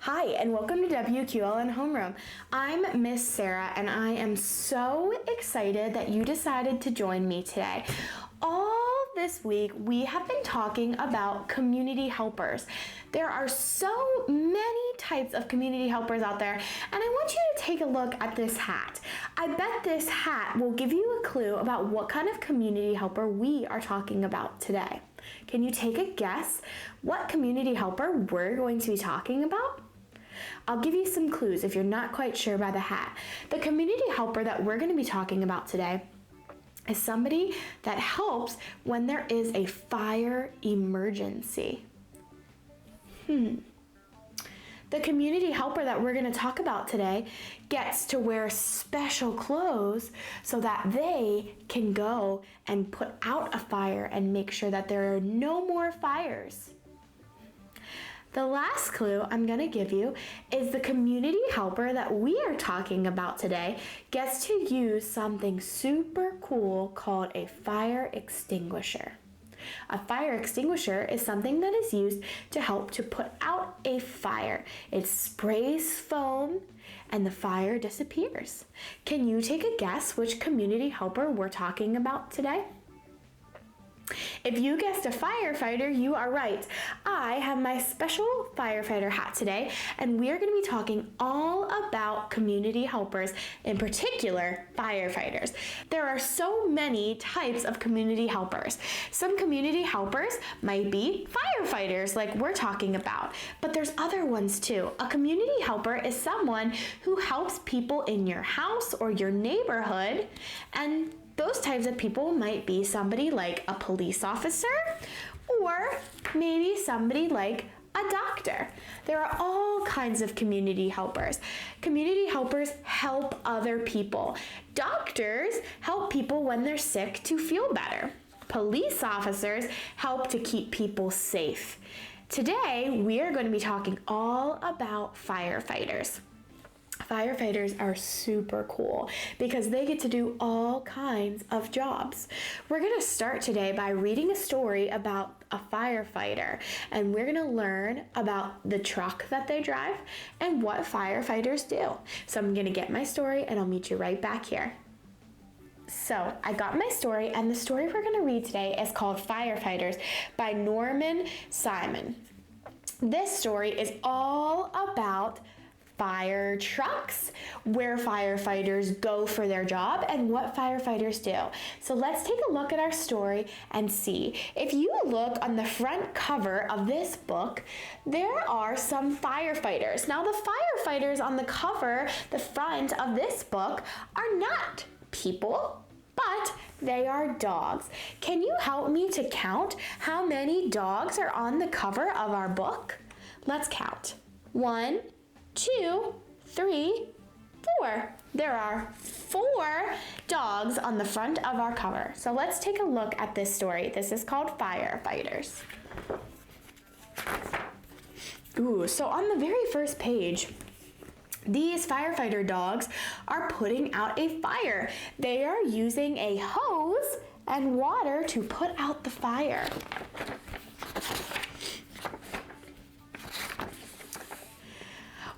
Hi, and welcome to WQLN Homeroom. I'm Miss Sarah, and I am so excited that you decided to join me today. All this week, we have been talking about community helpers. There are so many types of community helpers out there, and I want you to take a look at this hat. I bet this hat will give you a clue about what kind of community helper we are talking about today. Can you take a guess what community helper we're going to be talking about? I'll give you some clues if you're not quite sure by the hat. The community helper that we're going to be talking about today is somebody that helps when there is a fire emergency. The community helper that we're going to talk about today gets to wear special clothes so that they can go and put out a fire and make sure that there are no more fires. The last clue I'm going to give you is the community helper that we are talking about today gets to use something super cool called a fire extinguisher. A fire extinguisher is something that is used to help to put out a fire. It sprays foam and the fire disappears. Can you take a guess which community helper we're talking about today? If you guessed a firefighter, you are right. I have my special firefighter hat today, and we are going to be talking all about community helpers, in particular, firefighters. There are so many types of community helpers. Some community helpers might be firefighters, like we're talking about, but there's other ones too. A community helper is someone who helps people in your house or your neighborhood, and those types of people might be somebody like a police officer or maybe somebody like a doctor. There are all kinds of community helpers. Community helpers help other people. Doctors help people when they're sick to feel better. Police officers help to keep people safe. Today, we are going to be talking all about firefighters. Firefighters are super cool because they get to do all kinds of jobs. We're going to start today by reading a story about a firefighter, and we're going to learn about the truck that they drive and what firefighters do. So I'm going to get my story and I'll meet you right back here. So I got my story, and the story we're going to read today is called Firefighters by Norman Simon. This story is all about fire trucks, where firefighters go for their job, and what firefighters do. So let's take a look at our story and see. If you look on the front cover of this book, there are some firefighters. Now the firefighters on the cover, the front of this book, are not people, but they are dogs. Can you help me to count how many dogs are on the cover of our book? Let's count. 1, 2, 3, 4. There are 4 dogs on the front of our cover. So let's take a look at this story. This is called Firefighters. So on the very first page, these firefighter dogs are putting out a fire. They are using a hose and water to put out the fire.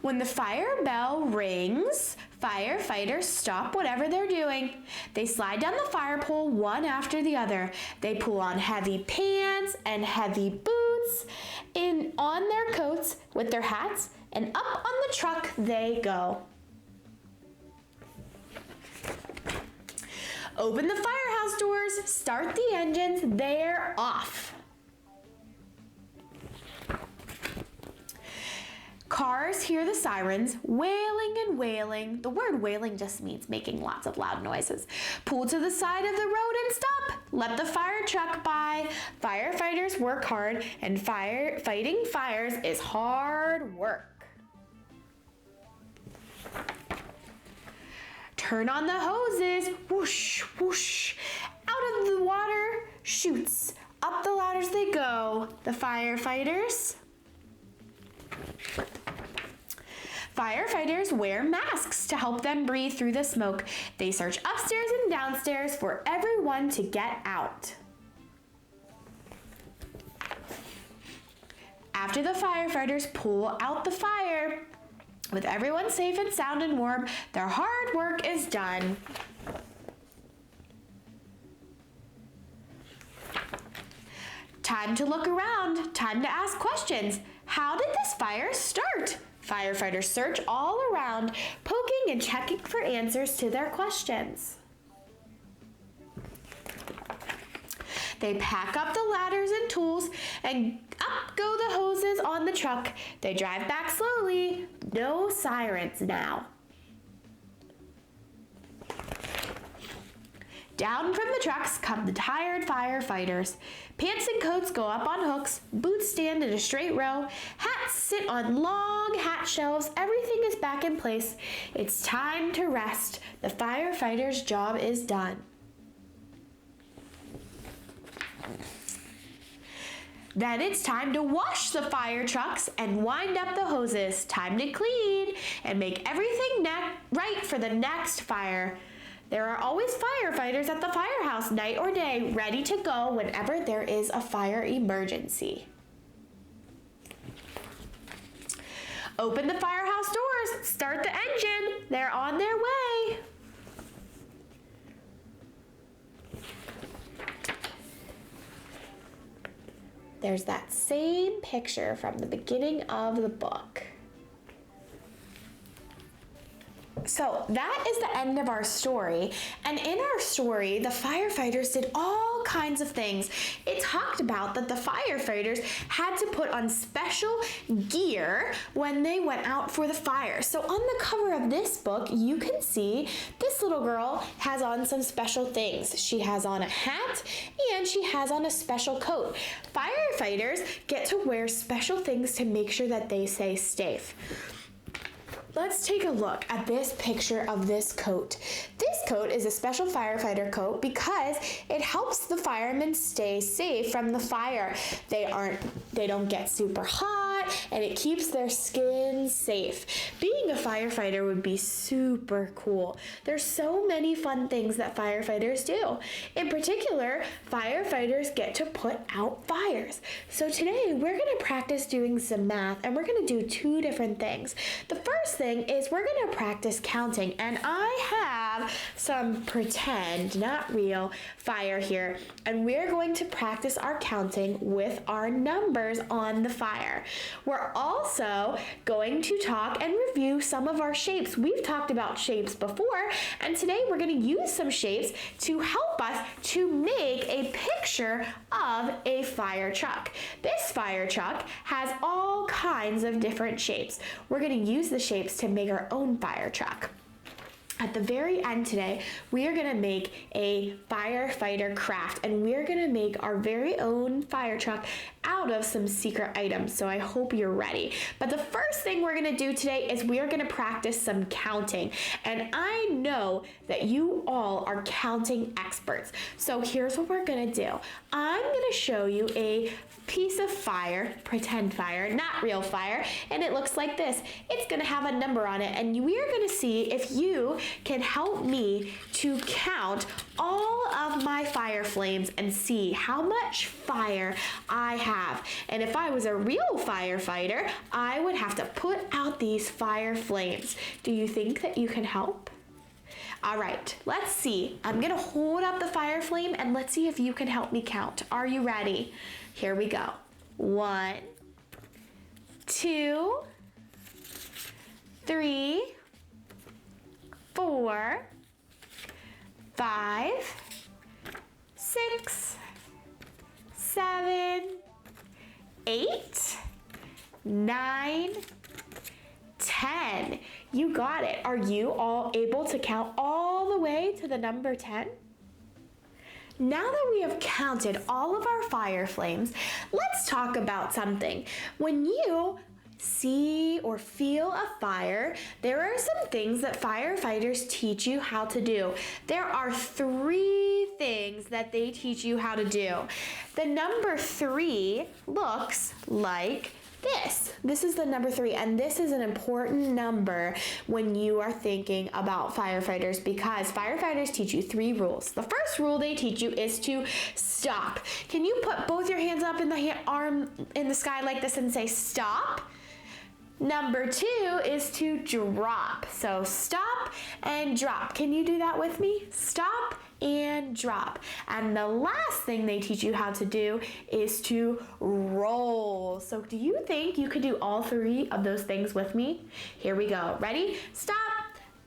When the fire bell rings, firefighters stop whatever they're doing. They slide down the fire pole one after the other. They pull on heavy pants and heavy boots on their coats with their hats, and up on the truck they go. Open the firehouse doors, start the engines, they're off. Cars hear the sirens, wailing and wailing. The word wailing just means making lots of loud noises. Pull to the side of the road and stop. Let the fire truck by. Firefighters work hard, and fighting fires is hard work. Turn on the hoses. Whoosh, whoosh. Out of the water shoots. Up the ladders they go. The firefighters. Firefighters wear masks to help them breathe through the smoke. They search upstairs and downstairs for everyone to get out. After the firefighters pull out the fire, with everyone safe and sound and warm, their hard work is done. Time to look around, time to ask questions. How did this fire start? Firefighters search all around, poking and checking for answers to their questions. They pack up the ladders and tools, and up go the hoses on the truck. They drive back slowly. No sirens now. Down from the trucks come the tired firefighters. Pants and coats go up on hooks, boots stand in a straight row, hats sit on long hat shelves, everything is back in place. It's time to rest. The firefighter's job is done. Then it's time to wash the fire trucks and wind up the hoses. Time to clean and make everything right for the next fire. There are always firefighters at the firehouse night or day, ready to go whenever there is a fire emergency. Open the firehouse doors, start the engine. They're on their way. There's that same picture from the beginning of the book. So that is the end of our story. And in our story, the firefighters did all kinds of things. It talked about that the firefighters had to put on special gear when they went out for the fire. So on the cover of this book, you can see this little girl has on some special things. She has on a hat and she has on a special coat. Firefighters get to wear special things to make sure that they stay safe. Let's take a look at this picture of this coat. This coat is a special firefighter coat because it helps the firemen stay safe from the fire. They don't get super hot and it keeps their skin safe. Being a firefighter would be super cool. There's so many fun things that firefighters do. In particular, firefighters get to put out fires. So today we're going to practice doing some math and we're going to do two different things. The first thing is we're going to practice counting, and I have some pretend, not real, fire here, and we're going to practice our counting with our numbers on the fire. We're also going to talk and review some of our shapes. We've talked about shapes before, and today we're going to use some shapes to help us to make a picture of a fire truck. This fire truck has all kinds of different shapes. We're going to use the shapes to make our own fire truck. At the very end today, we are going to make a firefighter craft, and we're going to make our very own fire truck out of some secret items. So I hope you're ready. But the first thing we're going to do today is we are going to practice some counting. And I know that you all are counting experts. So here's what we're going to do. I'm going to show you a piece of fire, pretend fire, not real fire, and it looks like this. It's going to have a number on it, and we are going to see if you can help me to count all of my fire flames and see how much fire I have. And if I was a real firefighter, I would have to put out these fire flames. Do you think that you can help? All right, let's see. I'm going to hold up the fire flame and let's see if you can help me count. Are you ready? Here we go. 1, 2, 3, 4, 5, 6, 7, 8, 9, 10. You got it. Are you all able to count all the way to the number 10? Now that we have counted all of our fire flames, let's talk about something. When you see or feel a fire, there are some things that firefighters teach you how to do. There are 3 things that they teach you how to do. The number 3 looks like This is the number 3, and this is an important number when you are thinking about firefighters, because firefighters teach you 3 rules. The first rule they teach you is to stop. Can you put both your hands up in the arm in the sky like this and say stop? Number 2 is to drop. So stop and drop. Can you do that with me? Stop and drop. And the last thing they teach you how to do is to roll. So do you think you could do all 3 of those things with me? Here we go. Ready? Stop,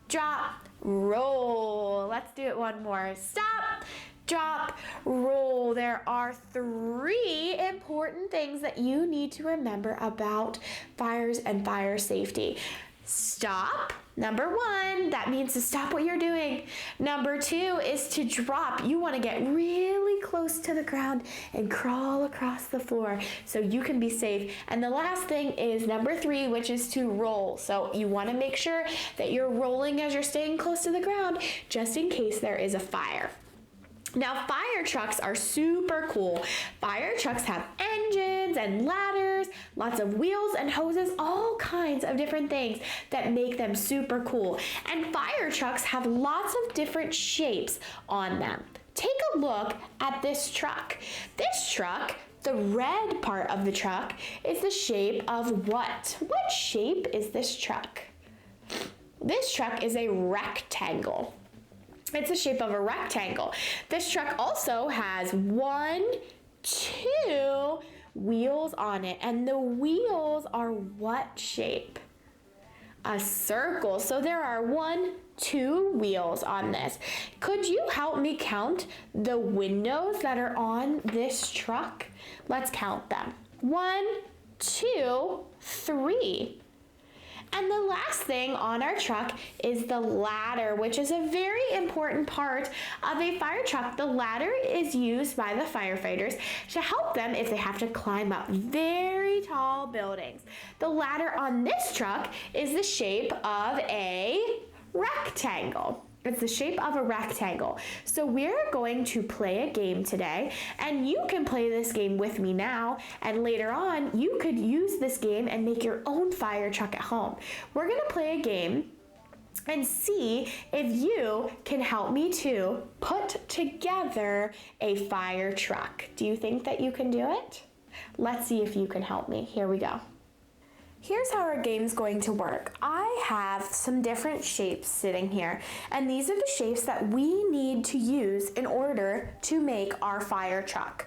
drop, roll. Let's do it one more. Stop, drop, roll. There are 3 important things that you need to remember about fires and fire safety. Stop. Number 1, that means to stop what you're doing. Number 2 is to drop. You want to get really close to the ground and crawl across the floor so you can be safe. And the last thing is number 3, which is to roll. So you want to make sure that you're rolling as you're staying close to the ground, just in case there is a fire. Now, fire trucks are super cool. Fire trucks have engines and ladders, lots of wheels and hoses, all kinds of different things that make them super cool. And fire trucks have lots of different shapes on them. Take a look at this truck. This truck, the red part of the truck, is the shape of what? What shape is this truck? This truck is a rectangle. It's the shape of a rectangle. This truck also has 1, 2 wheels on it, and the wheels are what shape? A circle. So there are 1, 2 wheels on this. Could you help me count the windows that are on this truck? Let's count them. 1, 2, 3. And the last thing on our truck is the ladder, which is a very important part of a fire truck. The ladder is used by the firefighters to help them if they have to climb up very tall buildings. The ladder on this truck is the shape of a rectangle. It's the shape of a rectangle. So we're going to play a game today, and you can play this game with me now, and later on you could use this game and make your own fire truck at home. We're gonna play a game and see if you can help me to put together a fire truck. Do you think that you can do it? Let's see if you can help me. Here we go. Here's how our game's going to work. I have some different shapes sitting here, and these are the shapes that we need to use in order to make our fire truck.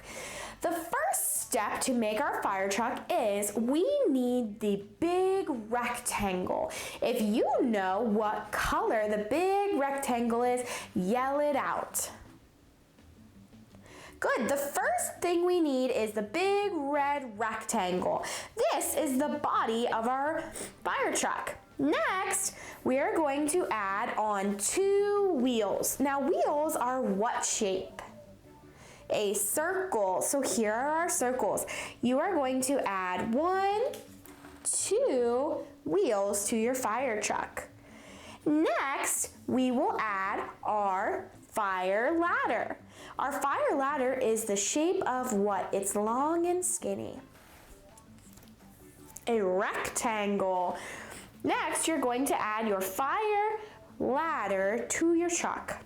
The first step to make our fire truck is we need the big rectangle. If you know what color the big rectangle is, yell it out. Good. The first thing we need is the big red rectangle. This is the body of our fire truck. Next, we are going to add on 2 wheels. Now, wheels are what shape? A circle. So here are our circles. You are going to add 1, 2 wheels to your fire truck. Next, we will add our fire ladder. Our fire ladder is the shape of what? It's long and skinny. A rectangle. Next, you're going to add your fire ladder to your truck.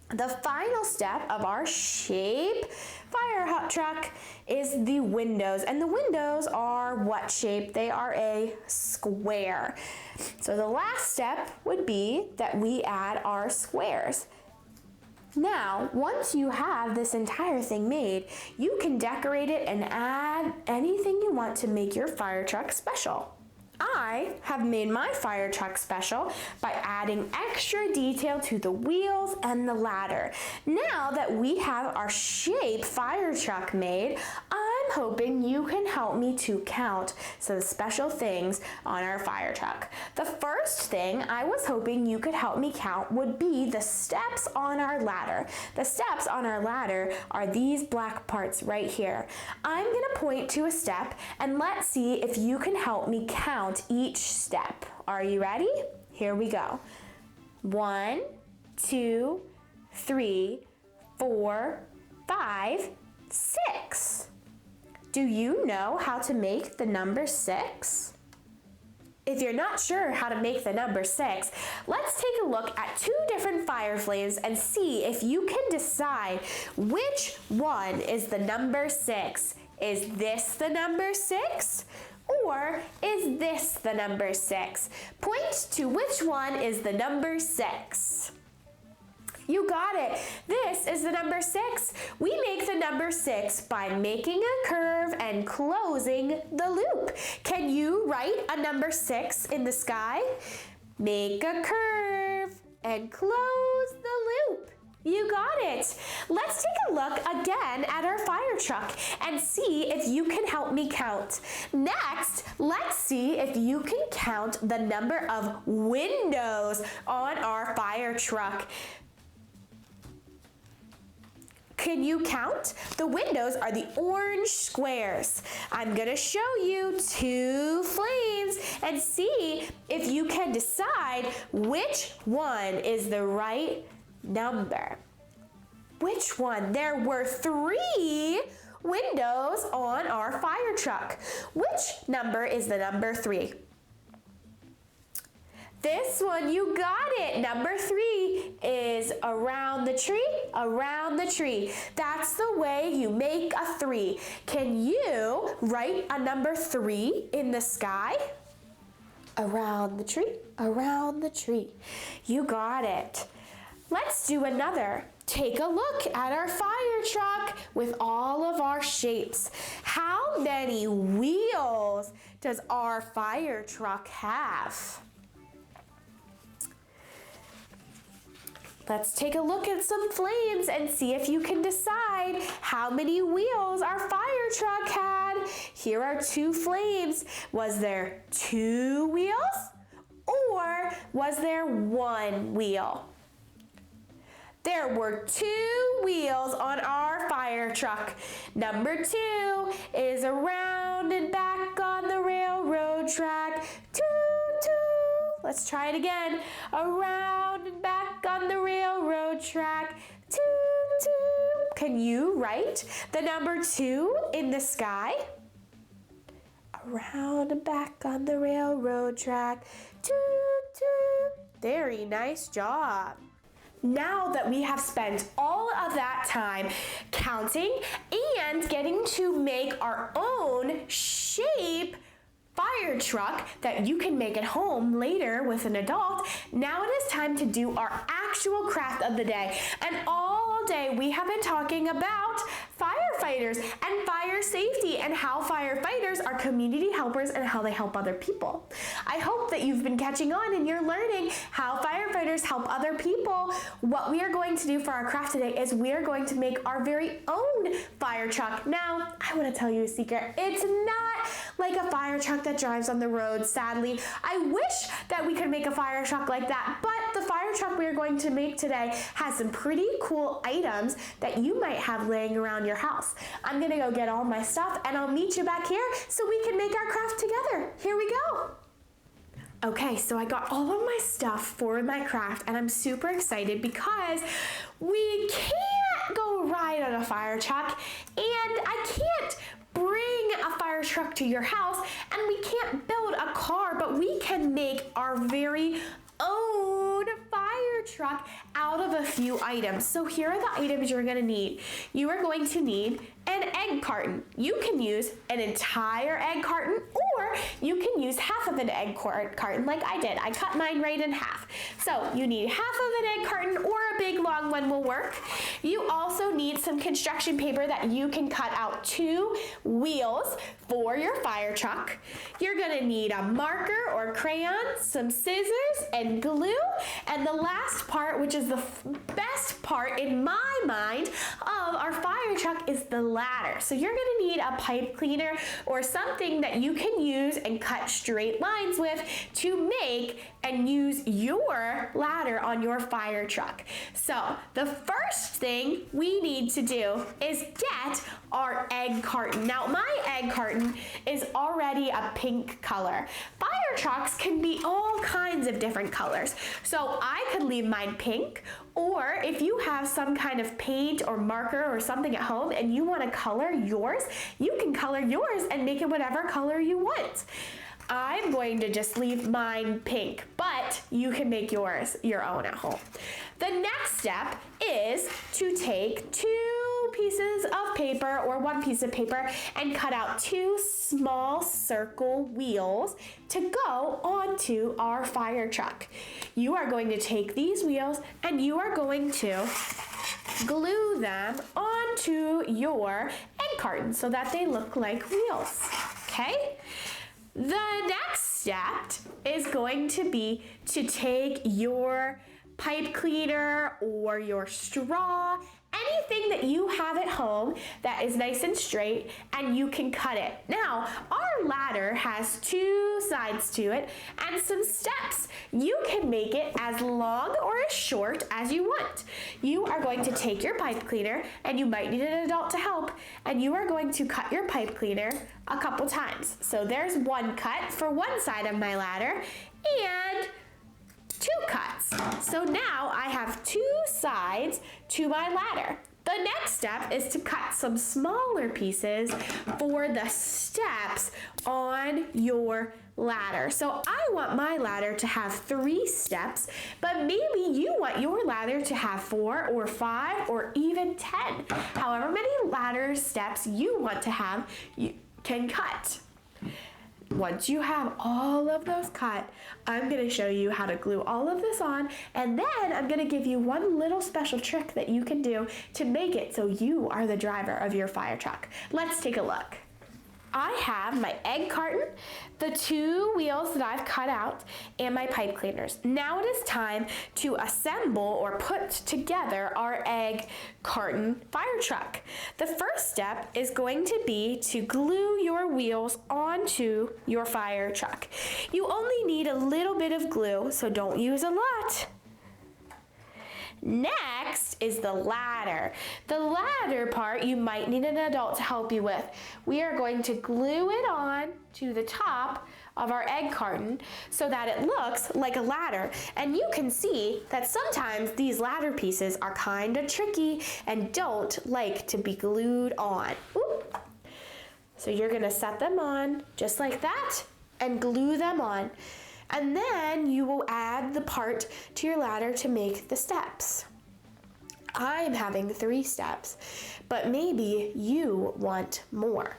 The final step of our shape fire truck is the windows. And the windows are what shape? They are a square. So the last step would be that we add our squares. Now, once you have this entire thing made, you can decorate it and add anything you want to make your fire truck special. I have made my fire truck special by adding extra detail to the wheels and the ladder. Now that we have our shape fire truck made, I'm hoping you can help me to count some special things on our fire truck. The first thing I was hoping you could help me count would be the steps on our ladder. The steps on our ladder are these black parts right here. I'm going to point to a step and let's see if you can help me count each step. Are you ready? Here we go. 1, 2, 3, 4, 5, 6. Do you know how to make the number 6? If you're not sure how to make the number 6, let's take a look at 2 different fire flames and see if you can decide which one is the number 6. Is this the number 6? Or is this the number 6? Point to which one is the number 6. You got it. This is the number 6. We make the number 6 by making a curve and closing the loop. Can you write a number 6 in the sky? Make a curve and close the loop. You got it. Let's take a look again at our fire truck and see if you can help me count. Next, let's see if you can count the number of windows on our fire truck. Can you count? The windows are the orange squares. I'm gonna show you 2 flames and see if you can decide which one is the right number. Which one? There were 3 windows on our fire truck. Which number is the number 3? This one, you got it. Number 3 is around the tree, around the tree. That's the way you make a 3. Can you write a number 3 in the sky? Around the tree, around the tree. You got it. Let's do another. Take a look at our fire truck with all of our shapes. How many wheels does our fire truck have? Let's take a look at some flames and see if you can decide how many wheels our fire truck had. Here are 2 flames. Was there 2 wheels or was there 1 wheel? There were 2 wheels on our fire truck. Number 2 is around and back on the railroad track. Toot, toot. Let's try it again. Around and back on the railroad track. Toot, toot. Can you write the number 2 in the sky? Around and back on the railroad track. Toot, toot. Very nice job. Now that we have spent all of that time counting and getting to make our own shape fire truck that you can make at home later with an adult, now it is time to do our actual craft of the day. And all day we have been talking about firefighters and fire safety and how firefighters are community helpers and how they help other people. I hope that you've been catching on and you're learning how firefighters help other people. What we are going to do for our craft today is we are going to make our very own fire truck. Now, I want to tell you a secret. It's not like a fire truck that drives on the road, sadly. I wish that we could make a fire truck like that, but the fire truck we are going to make today has some pretty cool items that you might have laying around your house. I'm gonna go get all my stuff and I'll meet you back here so we can make our craft together. Here we go. Okay, so I got all of my stuff for my craft and I'm super excited because we can't go ride on a fire truck and I can't bring a fire truck to your house and we can't build a car, but we can make our very own fire truck out of a few items. So here are the items you're gonna need. You are going to need an egg carton. You can use an entire egg carton or you can use half of an egg carton like I did. I cut mine right in half. So you need half of an egg carton or a big long one will work. You also need some construction paper that you can cut out 2 wheels for your fire truck. You're gonna need a marker or crayon, some scissors and glue, and the last part, which is the best part in my mind of our fire truck, is the ladder. So you're gonna need a pipe cleaner or something that you can use and cut straight lines with to make and use your ladder on your fire truck. So the first thing we need to do is get our egg carton. Now my egg carton is already a pink color. Fire trucks can be all kinds of different colors. So I could leave mine pink Or if you have some kind of paint or marker or something at home and you want to color yours, you can color yours and make it whatever color you want. I'm going to just leave mine pink, but you can make yours your own at home. The next step is to take 2 pieces of paper or 1 piece of paper and cut out 2 small circle wheels to go onto our fire truck. You are going to take these wheels and you are going to glue them onto your egg carton so that they look like wheels, okay? The next step is going to be to take your pipe cleaner or your straw, anything that you have at home that is nice and straight, and you can cut it. Now, our ladder has 2 sides to it and some steps. You can make it as long or as short as you want. You are going to take your pipe cleaner, and you might need an adult to help, and you are going to cut your pipe cleaner a couple times. So there's 1 cut for 1 side of my ladder and 2 cuts. So now I have 2 sides to my ladder. The next step is to cut some smaller pieces for the steps on your ladder. So I want my ladder to have 3 steps, but maybe you want your ladder to have 4 or 5 or even 10. However many ladder steps you want to have, you can cut. Once you have all of those cut, I'm going to show you how to glue all of this on, and then I'm going to give you one little special trick that you can do to make it so you are the driver of your fire truck. Let's take a look. I have my egg carton, the 2 wheels that I've cut out, and my pipe cleaners. Now it is time to assemble or put together our egg carton fire truck. The first step is going to be to glue your wheels onto your fire truck. You only need a little bit of glue, so don't use a lot. Next is the ladder. The ladder part you might need an adult to help you with. We are going to glue it on to the top of our egg carton so that it looks like a ladder. And you can see that sometimes these ladder pieces are kind of tricky and don't like to be glued on. Oop. So you're going to set them on just like that and glue them on. And then you will add the part to your ladder to make the steps. I'm having 3 steps, but maybe you want more.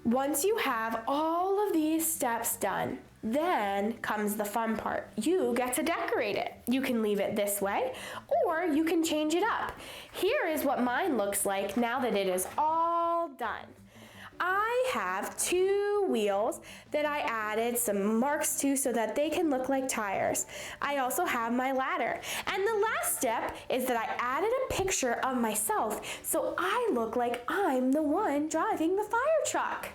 Once you have all of these steps done, then comes the fun part. You get to decorate it. You can leave it this way, or you can change it up. Here is what mine looks like now that it is all done. I have 2 wheels that I added some marks to so that they can look like tires. I also have my ladder. And the last step is that I added a picture of myself so I look like I'm the one driving the fire truck.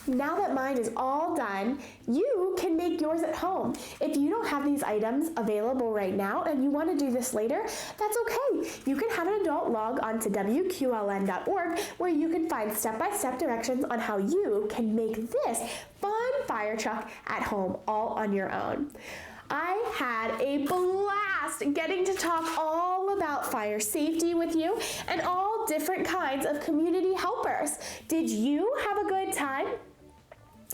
Now that mine is all done, you can make yours at home. If you don't have these items available right now and you want to do this later, that's okay. You can have an adult log onto WQLN.org where you can find step-by-step directions on how you can make this fun fire truck at home all on your own. I had a blast getting to talk all about fire safety with you and all different kinds of community helpers. Did you have a good time?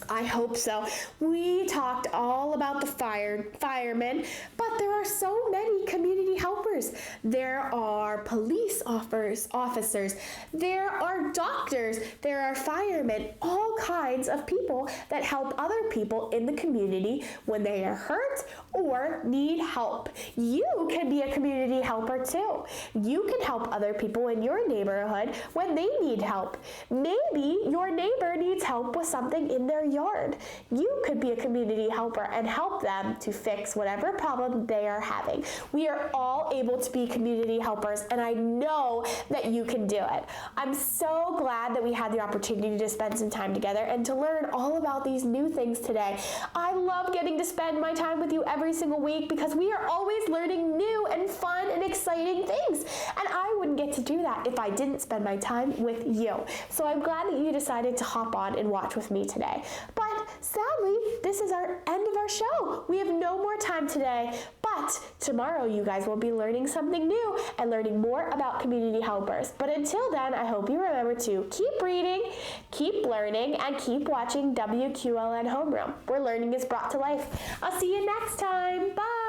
I hope so. We talked all about the firemen, but there are so many community helpers. There are police officers, there are doctors, there are firemen, all kinds of people that help other people in the community when they are hurt or need help. You can be a community helper too. You can help other people in your neighborhood when they need help. Maybe your neighbor needs help with something in their yard. You could be a community helper and help them to fix whatever problem they are having. We are all able to be community helpers, and I know that you can do it. I'm so glad that we had the opportunity to spend some time together and to learn all about these new things today. I love getting to spend my time with you every single week because we are always learning new and fun and exciting things, and I wouldn't get to do that if I didn't spend my time with you. So I'm glad that you decided to hop on and watch with me today. But sadly, this is our end of our show. We have no more time today, but tomorrow you guys will be learning something new and learning more about community helpers. But until then, I hope you remember to keep reading, keep learning, and keep watching WQLN Homeroom, where learning is brought to life. I'll see you next time. Bye!